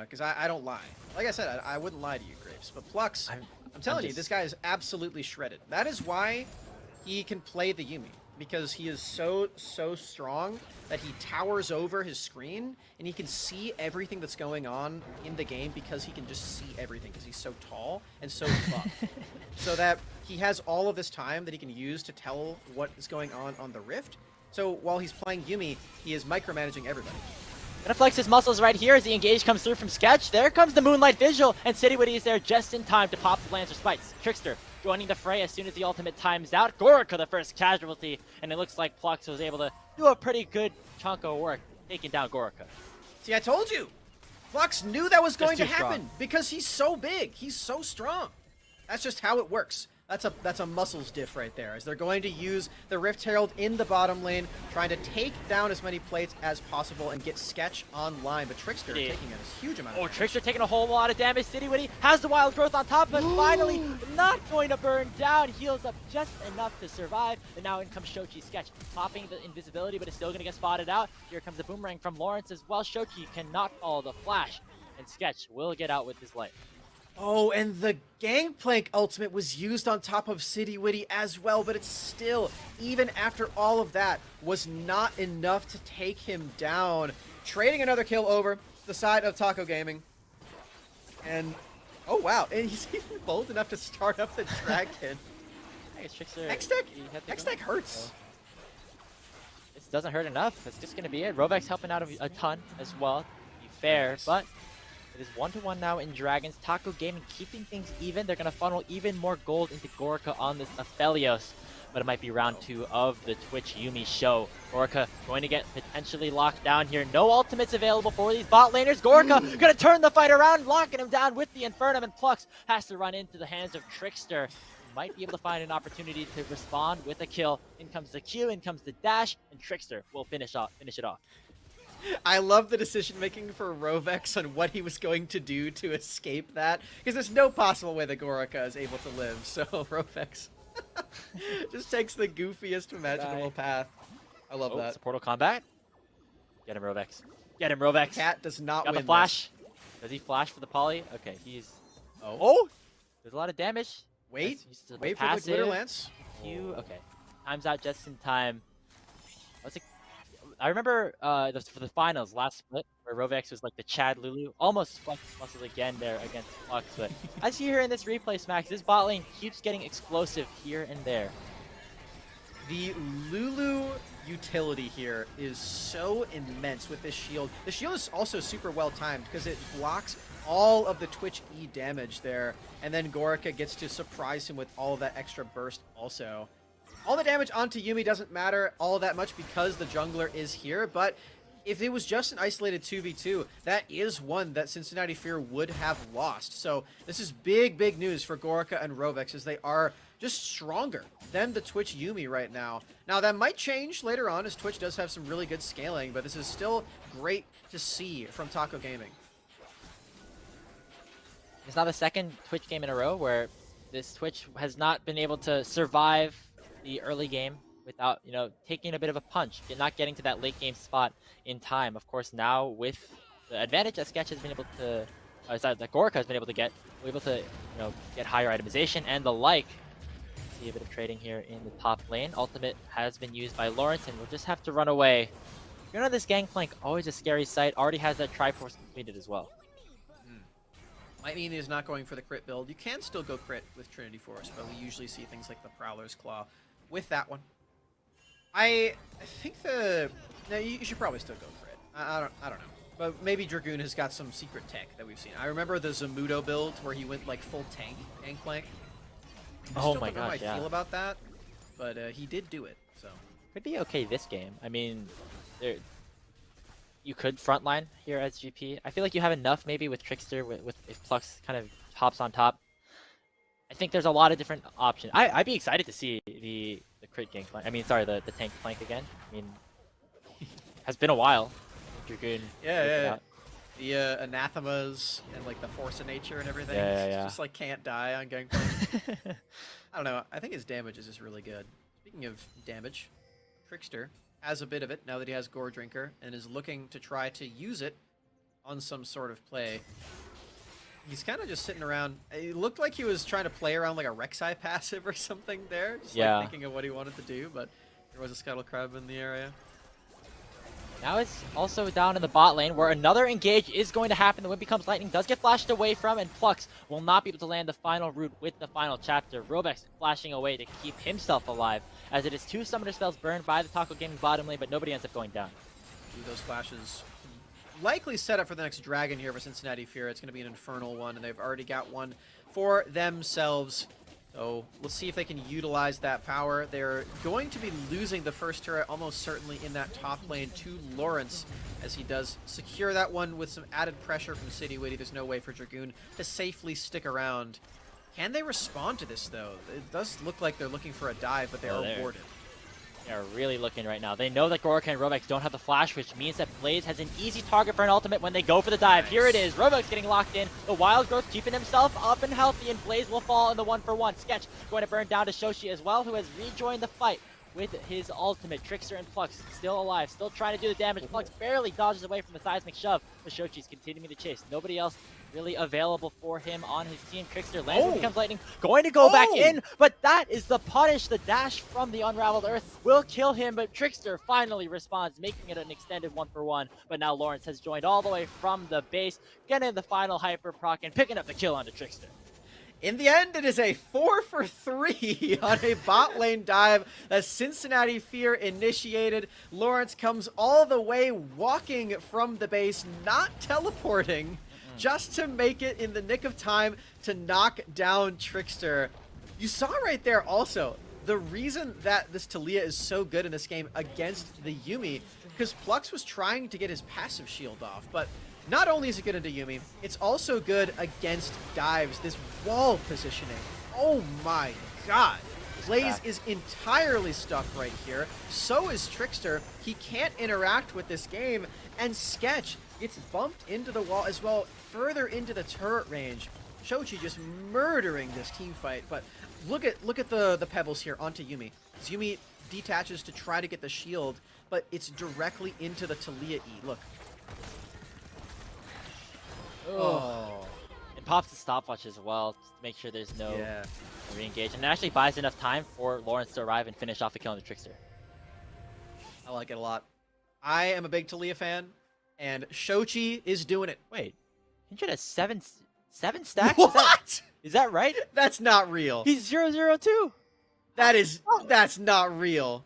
Because I don't lie. Like I said, I wouldn't lie to you, Grapes. But Plux, I'm telling you, just- this guy is absolutely shredded. That is why he can play the Yumi. Because he is so strong that he towers over his screen and he can see everything that's going on in the game because he can just see everything because he's so tall and so buff. So that he has all of this time that he can use to tell what is going on the Rift. So while he's playing Yumi, he is micromanaging everybody. Gonna flex his muscles right here as the engage comes through from Sketch. There comes the Moonlight Visual, and Citywitty is there just in time to pop the Lancer Spites. Trickster joining the fray as soon as the ultimate times out. Gorica the first casualty, and it looks like Plux was able to do a pretty good chunk of work taking down Gorica. See, I told you! Flux knew that was going to too strong. happen because he's so big. He's so strong. That's just how it works. That's a muscles diff right there, as they're going to use the Rift Herald in the bottom lane, trying to take down as many plates as possible and get Sketch online. But Trickster Yeah. taking a huge amount Oh, of damage. Trickster taking a whole lot of damage. Citywitty has the wild growth on top, but finally not going to burn down. Heals up just enough to survive. And now in comes Shochi. Sketch popping the invisibility, but it's still going to get spotted out. Here comes the boomerang from Lawrence as well. Shochi cannot follow the flash, and Sketch will get out with his life. Oh, and the Gangplank ultimate was used on top of Citywitty as well, but it's still, even after all of that, was not enough to take him down. Trading another kill over to the side of Taco Gaming. And, oh wow, and he's even bold enough to start up the dragon. I guess Trickster. X-Tech? he had to go. X-Tech hurts. So, this doesn't hurt enough. That's just going to be it. Rovex helping out a ton as well, to be fair, Nice. but it is 1-1 now in Dragons. Taco Gaming keeping things even. They're going to funnel even more gold into Gorica on this Aphelios. But it might be round 2 of the Twitch Yumi show. Gorica going to get potentially locked down here. No ultimates available for these bot laners. Gorica going to turn the fight around, locking him down with the Infernum, and Plux has to run into the hands of Trickster. Might be able to find an opportunity to respond with a kill. In comes the Q, in comes the dash, and Trickster will finish it off. I love the decision making for Rovex on what he was going to do to escape that, because there's no possible way that Gorica is able to live. So Rovex just takes the goofiest imaginable path. I love Oh, that. it's a Portal Combat. Get him, Rovex. Get him, Rovex. Cat does not Got win the flash. Does he flash for the poly? Okay, he's... this. Oh, Oh! There's a lot of damage. wait, Nice use of wait for the passive. glitter lance. Q. Okay. Time's out just in time. What's it? I remember for the finals last split where Rovex was like the Chad Lulu, almost flexed his muscles again there against Flux. But as you hear in this replay, Smacks, this bot lane keeps getting explosive here and there. The Lulu utility here is so immense with this shield. The shield is also super well timed because it blocks all of the Twitch E damage there, and then Gorica gets to surprise him with all of that extra burst also. All the damage onto Yuumi doesn't matter all that much because the jungler is here, but if it was just an isolated 2v2, that is one that Cincinnati Fear would have lost. So this is big, big news for Gorica and Rovex, as they are just stronger than the Twitch Yuumi right now. Now, that might change later on, as Twitch does have some really good scaling, but this is still great to see from Taco Gaming. It's now the second Twitch game in a row where this Twitch has not been able to survive the early game without, you know, taking a bit of a punch, not getting to that late game spot in time. Of course, now with the advantage that Sketch has been able to, that Gorica has been able to get, we're able to, you know, get higher itemization and the like. See a bit of trading here in the top lane. Ultimate has been used by Lawrence, and we'll just have to run away. You're on this Gangplank, always a scary sight. Already has that Triforce completed as well. Might mean he's not going for the crit build. You can still go crit with Trinity Force, but we usually see things like the Prowler's Claw with that one. I think no, you should probably still go crit. I don't know. But maybe Dragoon has got some secret tech that we've seen. I remember the Zamudo build where he went like full tank Gangplank. Oh my gosh, how I yeah. feel about that, but he did do it. So Could be okay this game. I mean, you could frontline here as GP. I feel like you have enough maybe with Trickster, with if Plux kind of hops on top. I think there's a lot of different options. I'd be excited to see the crit Gangplank. I mean, sorry, the tank plank again. I mean, has been a while. Dragoon. yeah. The anathemas and like the force of nature and everything. Yeah. Just like can't die on Gangplank. I don't know. I think his damage is just really good. Speaking of damage, Trickster has a bit of it now that he has Gore Drinker and is looking to try to use it on some sort of play. He's kind of just sitting around. It looked like he was trying to play around like a Rek'Sai passive or something there. Just like thinking of what he wanted to do, but there was a Scuttle Crab in the area. Now it's also down in the bot lane where another engage is going to happen. The Wind Becomes Lightning does get flashed away from, and Plux will not be able to land the final root with the final chapter. Robex flashing away to keep himself alive, as it is 2 summoner spells burned by the Taco Gaming bottom lane, but nobody ends up going down. Those flashes likely set up for the next dragon here for Cincinnati Fear. It's going to be an infernal one, and they've already got one for themselves. So let's see if they can utilize that power. They're going to be losing the first turret almost certainly in that top lane to Lawrence, as he does secure that one with some added pressure from City Witty. There's no way for Dragoon to safely stick around. Can they respond to this, though? It does look like they're looking for a dive, but they are warded. They're really looking right now. They know that Gorica and Robex don't have the flash, which means that Blaze has an easy target for an ultimate when they go for the dive. Nice. Here it is. Robex getting locked in. The Wild Growth keeping himself up and healthy, and Blaze will fall in the 1-for-1. Sketch going to burn down to Shoshi as well, who has rejoined the fight with his ultimate. Trickster and Plux still alive, still trying to do the damage. Plux barely dodges away from the seismic shove, but Shoshi's continuing to chase. Nobody else really available for him on his team. Trickster lands Becomes Lightning, going to go back in, but that is the punish. The dash from the Unraveled Earth will kill him, but Trickster finally responds, making it an extended 1-for-1. But now Lawrence has joined all the way from the base, getting the final hyper proc and picking up the kill onto Trickster. In the end, it is a 4-for-3 on a bot lane dive that Cincinnati Fear initiated. Lawrence comes all the way walking from the base, not teleporting, just to make it in the nick of time to knock down Trickster. You saw right there also, the reason that this Taliyah is so good in this game against the Yuumi, because Plux was trying to get his passive shield off, but not only is it good into Yuumi, it's also good against dives. This wall positioning, oh my god. Blaze is entirely stuck right here. So is Trickster. He can't interact with this game. And Sketch gets bumped into the wall as well, further into the turret range. Shochi just murdering this team fight. But look at the pebbles here onto Yuumi. Yuumi detaches to try to get the shield, but it's directly into the Taliyah E. Look. Oh. It pops the stopwatch as well to make sure there's no re-engage. And it actually buys enough time for Lawrence to arrive and finish off the kill on the Trickster. I like it a lot. I am a big Taliyah fan, and Shochi is doing it. Wait, Kindred has seven stacks? What? Is that right? That's not real. He's 0-0-2. That's not real.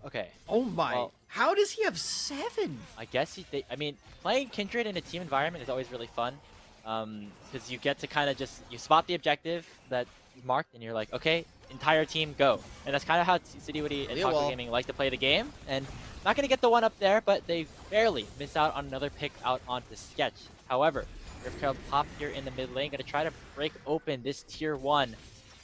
Okay. Oh my. Well, How does he have 7? I guess I mean, playing Kindred in a team environment is always really fun, because you get to kind of you spot the objective that you marked, and you're like, okay, entire team go. And that's kind of how Cincinnati and Taco Gaming like to play the game. And not gonna get the one up there, but they barely miss out on another pick out onto Sketch. However, Riftcurl pop here in the mid lane, gonna try to break open this tier 1.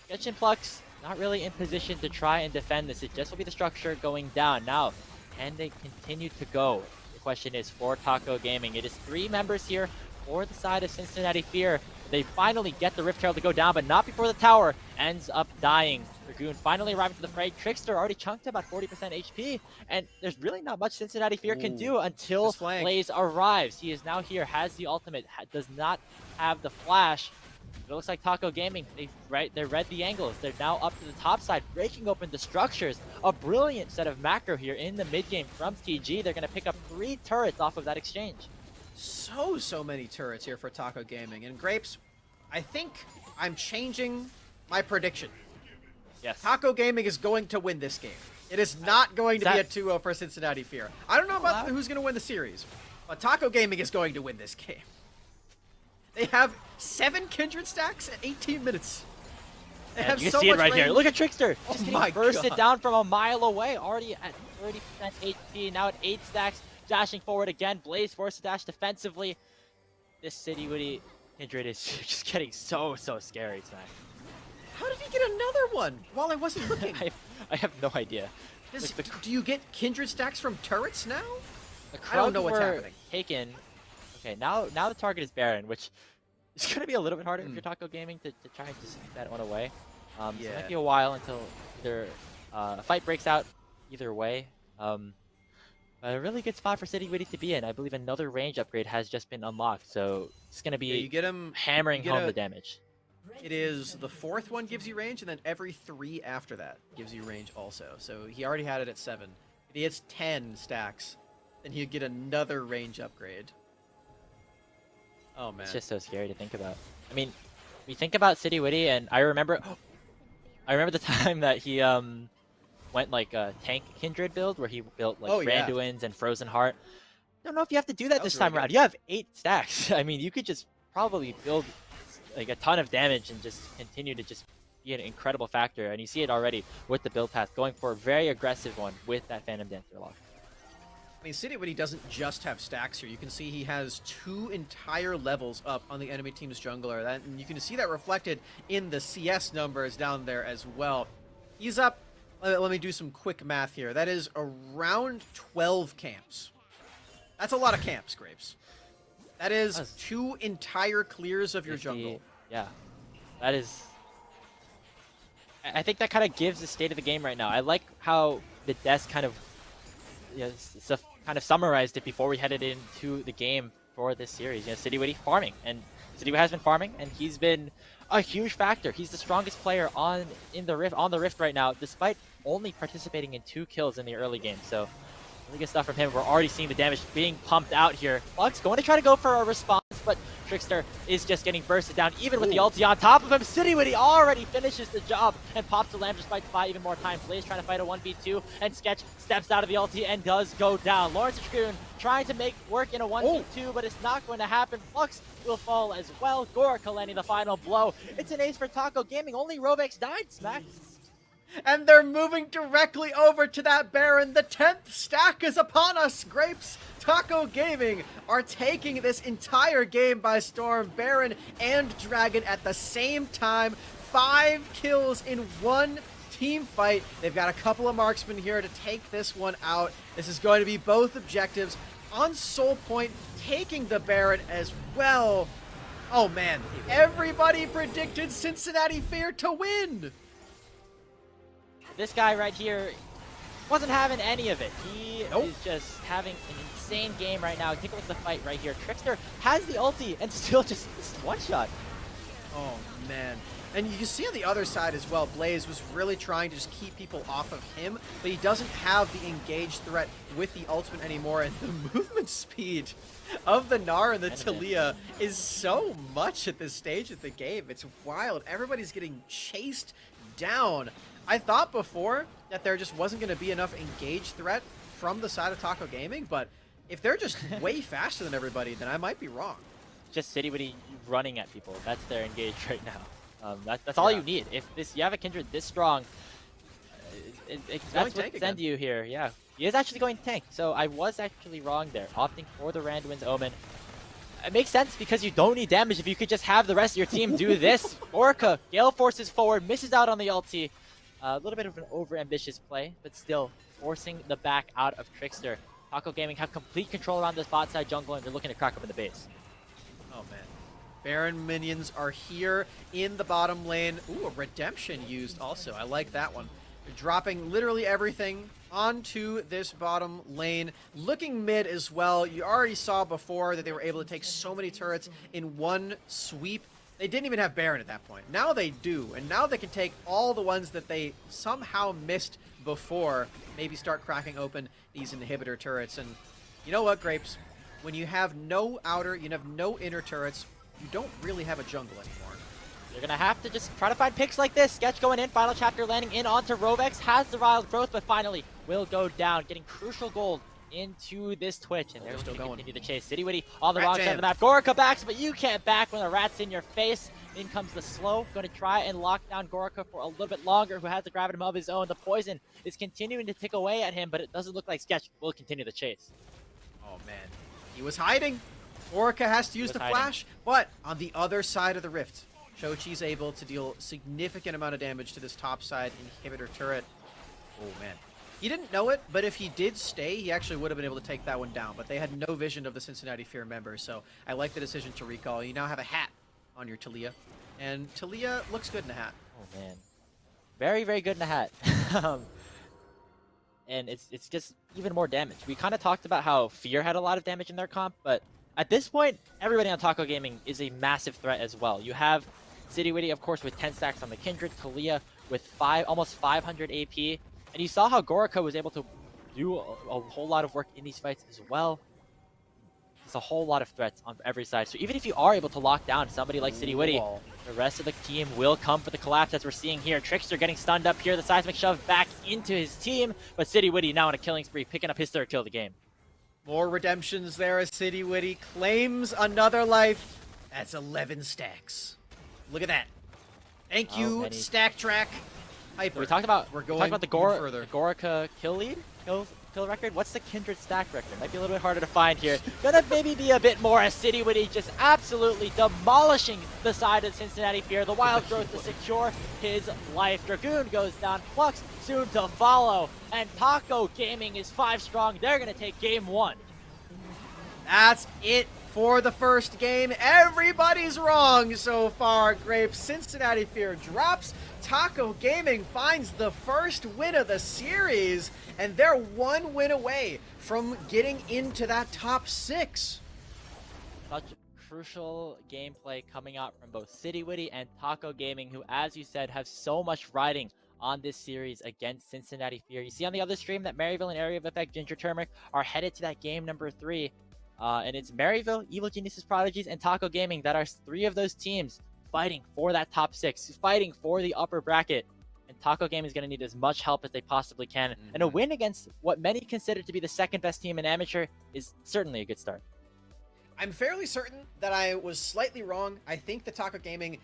Sketch and Plux not really in position to try and defend this. It just will be the structure going down. Now, can they continue to go? The question is for Taco Gaming. It is 3 members here for the side of Cincinnati Fear. They finally get the Rift Herald to go down, but not before the tower ends up dying. Dragoon finally arriving to the fray. Trickster already chunked about 40% HP, and there's really not much Cincinnati Fear can do until Blaze arrives. He is now here, has the ultimate, does not have the flash. It looks like Taco Gaming, they read the angles. They're now up to the top side, breaking open the structures. A brilliant set of macro here in the mid game from TG. They're going to pick up 3 turrets off of that exchange. So many turrets here for Taco Gaming. And Grapes, I think I'm changing my prediction. Yes. Taco Gaming is going to win this game. It is not going to be a 2-0 for Cincinnati Fear. I don't know about who's going to win the series, but Taco Gaming is going to win this game. They have 7 Kindred stacks at 18 minutes. They have you so can see it much right here. range. Look at Trickster. Oh Just my getting bursted God. down from a mile away. Already at 30% HP. Now at 8 stacks. Dashing forward again. Blaze forced to dash defensively. This City Witty Kindred is just getting so scary tonight. How did he get another one while I wasn't looking? I have no idea. Do you get Kindred stacks from turrets now? The I don't know what's were happening. Taken. Okay, now the target is Baron, which is going to be a little bit harder if you're Taco Gaming to try and just get that one away. So it might be a while until either a fight breaks out either way. But a really good spot for City Witty to be in. I believe another range upgrade has just been unlocked, so it's going to be You get him hammering you get home the damage. It is the 4th one gives you range, and then every 3 after that gives you range also. So he already had it at 7. If he hits 10 stacks, then he'd get another range upgrade. Oh man, It's just so scary to think about. I mean, we think about City Witty, and I remember the time that he went like a tank Kindred build where he built like Randuin's and Frozen Heart. I don't know if you have to do that this time around. You have 8 stacks. I mean, you could just probably build like a ton of damage and just continue to just be an incredible factor. And you see it already with the build path, going for a very aggressive one with that Phantom Dancer lock. I mean, City Witty doesn't just have stacks here. You can see he has 2 entire levels up on the enemy team's jungler. And you can see that reflected in the CS numbers down there as well. He's up, let me do some quick math here. That is around 12 camps. That's a lot of camps, Grapes. That is 2 entire clears of your 50, jungle. Yeah, that is... I think that kind of gives the state of the game right now. I like how the desk kind of summarized it before we headed into the game for this series. You know, City Witty farming, and City Witty has been farming, and he's been a huge factor. He's the strongest player on the Rift right now, despite only participating in 2 kills in the early game. So really good stuff from him. We're already seeing the damage being pumped out here. Flux going to try to go for a response, but Trickster is just getting bursted down, even with the ulti on top of him. City Witty already finishes the job and pops the lamp despite to buy even more time. Blaze trying to fight a 1v2, and Sketch steps out of the ulti and does go down. Lawrence Dragoon trying to make work in a 1v2, but it's not going to happen. Flux will fall as well. Gorka landing the final blow. It's an ace for Taco Gaming. Only Rovex died, Smack. And they're moving directly over to that Baron. The 10th stack is upon us, Grapes. Taco Gaming are taking this entire game by storm. Baron and Dragon at the same time. 5 kills in 1 team fight. They've got a couple of marksmen here to take this one out. This is going to be both objectives. On Soul Point, taking the Baron as well. Oh man, everybody predicted Cincinnati Fear to win. This guy right here wasn't having any of it. He is just having an insane game right now. Take a look at the fight right here. Trickster has the ulti and still just one-shot. Oh, man. And you can see on the other side as well, Blaze was really trying to just keep people off of him, but he doesn't have the engaged threat with the ultimate anymore, and the movement speed of the Gnar and the Talia is so much at this stage of the game. It's wild. Everybody's getting chased down. I thought before that there just wasn't going to be enough engaged threat from the side of Taco Gaming, but if they're just way faster than everybody, then I might be wrong. Just City running at people. That's their engage right now. That's all you need. If you have a Kindred this strong, that's what send you here. Yeah, he is actually going tank. So I was actually wrong there, opting for the Randuin's Omen. It makes sense because you don't need damage if you could just have the rest of your team do this. Orca, Gale forces forward, misses out on the ulti. A little bit of an over-ambitious play, but still forcing the back out of Trickster. Taco Gaming have complete control around this bot side jungle, and they're looking to crack up in the base. Oh, man. Baron minions are here in the bottom lane. Ooh, a redemption used also. I like that one. They're dropping literally everything onto this bottom lane. Looking mid as well. You already saw before that they were able to take so many turrets in one sweep. They didn't even have Baron at that point. Now they do, and now they can take all the ones that they somehow missed before, maybe start cracking open these inhibitor turrets. And you know what, Grapes? When you have no outer, you have no inner turrets, you don't really have a jungle anymore. You're going to have to just try to find picks like this. Sketch going in, final chapter landing in onto Rovex, has the wild growth, but finally will go down, getting crucial gold into this Twitch, and they're still going to continue the chase. Citywitty on the wrong side of the map. Gorica backs, but you can't back when the rat's in your face. In comes the slow, going to try and lock down Gorica for a little bit longer, who has the gravity of his own. The poison is continuing to tick away at him, but it doesn't look like Sketch will continue the chase. Oh man, he was hiding. Gorica has to use the flash, but on the other side of the rift, Chochi's able to deal significant amount of damage to this top side inhibitor turret. Oh man. He didn't know it, but if he did stay, he actually would have been able to take that one down. But they had no vision of the Cincinnati Fear members, so I like the decision to recall. You now have a hat on your Talia, and Talia looks good in a hat. Oh man, very, very good in a hat. And it's just even more damage. We kind of talked about how Fear had a lot of damage in their comp, but at this point, everybody on Taco Gaming is a massive threat as well. You have Citywitty, of course, with 10 stacks on the Kindred, Talia with almost 500 AP. And you saw how Gorica was able to do a whole lot of work in these fights as well. There's a whole lot of threats on every side. So even if you are able to lock down somebody like Citywitty, the rest of the team will come for the collapse, as we're seeing here. Trickster getting stunned up here. The seismic shove back into his team. But Citywitty now on a killing spree, picking up his third kill of the game. More redemptions there as Citywitty claims another life. That's 11 stacks. Look at that. Thank you, Stack Track. Hyper. We talked about the Gorica kill record. What's the Kindred stack record? Might be a little bit harder to find here. Gonna maybe be a bit more as Citywitty just absolutely demolishing the side of Cincinnati Fear. The wild growth to secure his life. Dragoon goes down. Flux soon to follow. And Taco Gaming is 5 strong. They're gonna take game 1. That's it for the first game. Everybody's wrong so far, Grapes. Cincinnati Fear drops. Taco Gaming finds the first win of the series, and they're 1 win away from getting into that top 6. Such crucial gameplay coming out from both Citywitty and Taco Gaming, who, as you said, have so much riding on this series against Cincinnati Fear. You see on the other stream that Maryville and Area of Effect Ginger Turmeric are headed to that game number 3. And it's Maryville, Evil Geniuses Prodigies, and Taco Gaming that are 3 of those teams fighting for that top 6, fighting for the upper bracket. And Taco Gaming is going to need as much help as they possibly can. And a win against what many consider to be the second best team in Amateur is certainly a good start. I'm fairly certain that I was slightly wrong. I think the Taco Gaming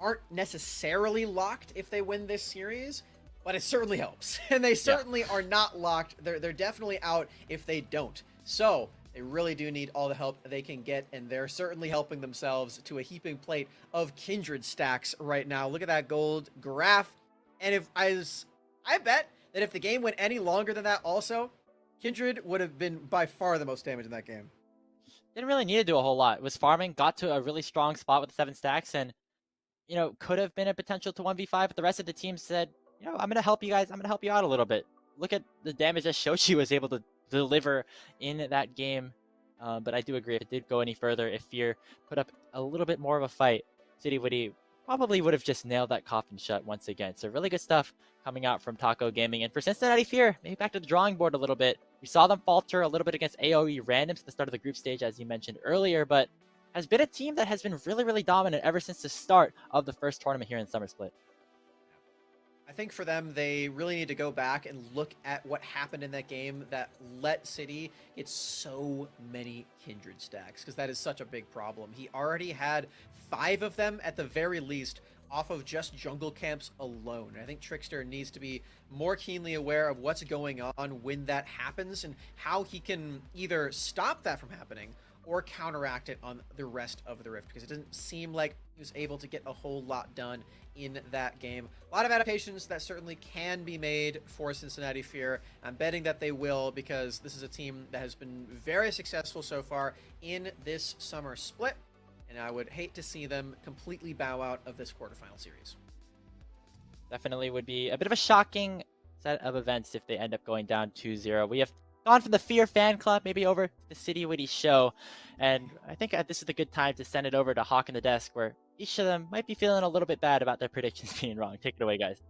aren't necessarily locked if they win this series, but it certainly helps. And they certainly are not locked. They're definitely out if they don't. So they really do need all the help they can get, and they're certainly helping themselves to a heaping plate of Kindred stacks right now. Look at that gold graph. And if I bet that if the game went any longer than that also, Kindred would have been by far the most damage in that game. Didn't really need to do a whole lot. It was farming, got to a really strong spot with the 7 stacks, and, you know, could have been a potential to 1v5, but the rest of the team said, you know, I'm going to help you guys. I'm going to help you out a little bit. Look at the damage that Shochi was able to deliver in that game. But I do agree, if it did go any further, if Fear put up a little bit more of a fight, Citywitty probably would have just nailed that coffin shut once again. So really good stuff coming out from Taco Gaming. And for Cincinnati Fear, maybe back to the drawing board a little bit. We saw them falter a little bit against AoE randoms at the start of the group stage, as you mentioned earlier, but has been a team that has been really, really dominant ever since the start of the first tournament here in Summer Split. I think for them, they really need to go back and look at what happened in that game that let City get so many Kindred stacks, because that is such a big problem. He already had 5 of them at the very least off of just jungle camps alone. And I think Trickster needs to be more keenly aware of what's going on when that happens and how he can either stop that from happening or counteract it on the rest of the Rift, because it doesn't seem like he was able to get a whole lot done in that game. A lot of adaptations that certainly can be made for Cincinnati Fear. I'm betting that they will, because this is a team that has been very successful so far in this summer split, and I would hate to see them completely bow out of this quarterfinal series. Definitely would be a bit of a shocking set of events if they end up going down 2-0. We have gone from the Fear fan club maybe over the City Witty show, and I think this is a good time to send it over to Hawk in the desk, where each of them might be feeling a little bit bad about their predictions being wrong. Take it away, guys.